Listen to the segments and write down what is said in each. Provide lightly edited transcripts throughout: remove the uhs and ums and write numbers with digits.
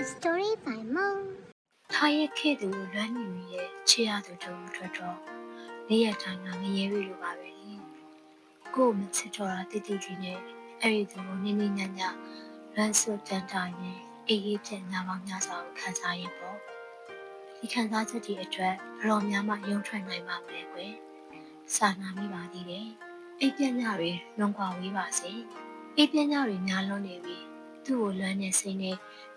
Life Story by Mom ထားရခဲ့သူလွမ်းနေရဲ့ချစ်ရသူတို့အတွက်တော့နေ့ရက်တိုင်းကငရေရီလိုပါပဲလေကို့မချစ်တော့တာတိတိကြီးနဲ့အဲ့ဒီသူကိုနင်းနေညံ့ညလွမ်းစွတ်တန်းတာရင်အေးအေးပြက်ညမောင်ညစာကိုခံစားရင်ပေါ့ဒီခံစားချက်တွေအတွက်ဘယ်တော်များမှယုံထွက်နိုင်ပါမလဲကွယ်စာနာမိပါသေးတယ်အိပ်ပြက်ညတွေလွန်ကွာဝေးပါစေအိပ်ပြက်ညတွေများလွန်နေပြီသူ့ကိုလွမ်းနေစိနေ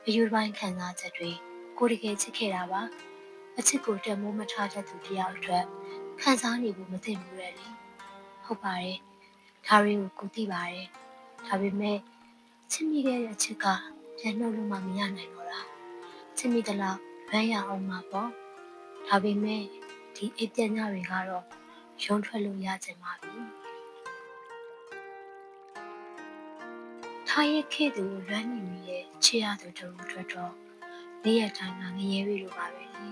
အယူပိုင်းခံစားချက်တွေကိုတကယ်ချစ်ခဲ့တာပါအချစ်ကိုတက်မိုးမထားတဲ့သူတယောက်အတွက်ခံစားနေဖို့မသိဘူးလေဟုတ်ပါတယ်ဒါတွေကိုကိုသိပါတယ်ဒါပေမဲ့ချစ်မိတဲ့အချစ်ကပြန်နှုတ်လို့မှမရနိုင်တော့တာချစ်မိသလားလွမ်းရအောင်မှာပေါ့ဒါပေမဲ့ဒီအိပ်ပြက်ညတွေကတော့ရုံးထွက်လို့ရကြပါပြီထားရခဲ့သူလွမ်းနေရဲ့ချစ်ရသူတို့အတွက်တော့နေ့ရက်တိုင်းကငရေရီလိုပါပဲလေ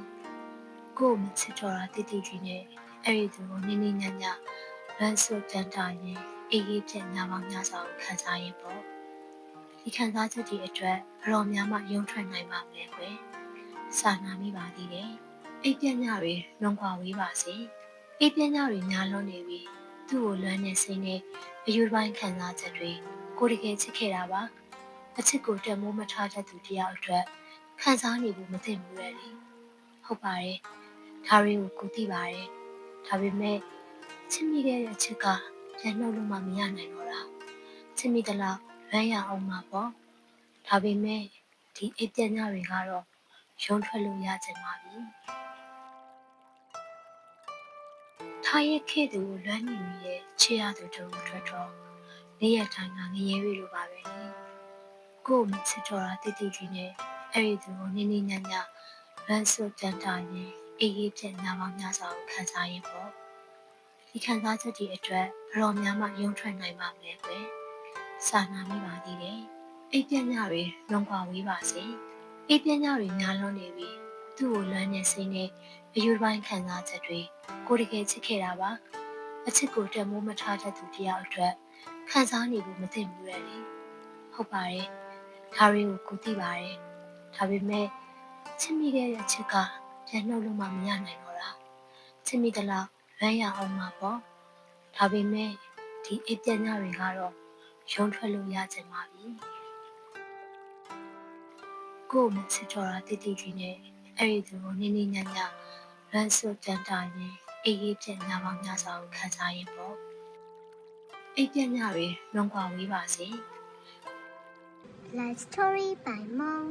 ကို့မချစ်တော့တာတိတိကြီးနဲ့အဲ့ဒီသူကိုနင်းနေညံ့ညလွမ်းစွတ်တန်းတာရင်အေးအေးပြက်ညမောင်ညစာကိုခံစားရင်ပေါ့ဒီခံစားချက်တွေအတွက်ဘယ်တော်များမှယုံထွက်နိုင်ပါမလဲကွယ်စာနာမိပါသေးတယ်အိပ်ပြက်ညတွေလွန်ကွာဝေးပါစေအိပ်ပြက်ညတွေများလွန်နေပြီသူ့ကိုလွမ်းနေစိနေအယူပိုင်းခံစားချက်တွေကိုတကယ်ချစ်ခဲ့တာပါအချစ်ကိုတက်မိုးမထားတဲ့သူတယောက်အတွက်ခံစားနေဖို့မသိဘူးလေဟုတ်ပါတယ်ဒါတွေကိုကိုသိပါတယ်ဒါပေမဲ့ချစ်မိတဲ့အချစ်ကပြန်နှုတ်လို့မှမရနိုင်တော့တာချစ်မိသလားလွမ်းရအောင်မှာပေါ့ဒါပေမဲ့ဒီအိပ်ပြက်ညတွေကတော့ရုံးထွက်လို့ရကြပါပြီထားရခဲ့သူလွမ်းနေရဲ့ချစ်ရသူတို့အတွက်တော့နေ့ရက်တိုင်းကငရေရီလိုပါပဲလေကို့မချစ်တော့တာတိတိကြီးနဲ့အဲ့ဒီသူကိုနင်းနေညံ့ညလွမ်းစွတ်တန်းတာရင်အေးအေးပြက်ညမောင်ညစာကိုခံစားရင်ပေါ့ဒီခံစားချက်တွေအတွက်ဘယ်တော်များမှယုံထွက်နိုင်ပါမလဲကွယ်စာနာမိပါသေးတယ်အိပ်ပြက်ညတွေလွန်ကွာဝေးပါစေအိပ်ပြက်ညတွေများလွန်နေပြီသူ့ကိုလွမ်းနေစိနေအယူပိုင်းခံစားချက်တွေကိုတကယ်ချစ်ခဲ့တာပါအချစ်ကိုတက်မိုးမထားတဲ့သူတယောက်အတွက်ခံစားနေဖို့မသိဘူးလေဟုတ်ပါတယ်ဒါတွေကိုကိုသိပါတယ်ဒါပေမဲ့ချစ်မိတဲ့အချစ်ကပြန်နှုတ်လို့မှမရနိုင်တော့တာချစ်မိသလားလွမ်းရအောင်မှာပေါ့ဒါပေမဲ့ဒီအိပ်ပြက်ညတွေကတော့ရုံးထွက်လို့ရကြပါပြီကို့မချစ်တော့တာတိတိကြီးနဲ့အဲ့ဒီသူကိုနင်းနေညံ့ညလွမ်းစွတ်တန်းတာရင်အေးအေးပြက်ညမောင်ညစာကိုခံစားရင်ပေါ့အိပ်ပြက်ညတွေလွန်ကွာဝေးပါစေLife Story by Mom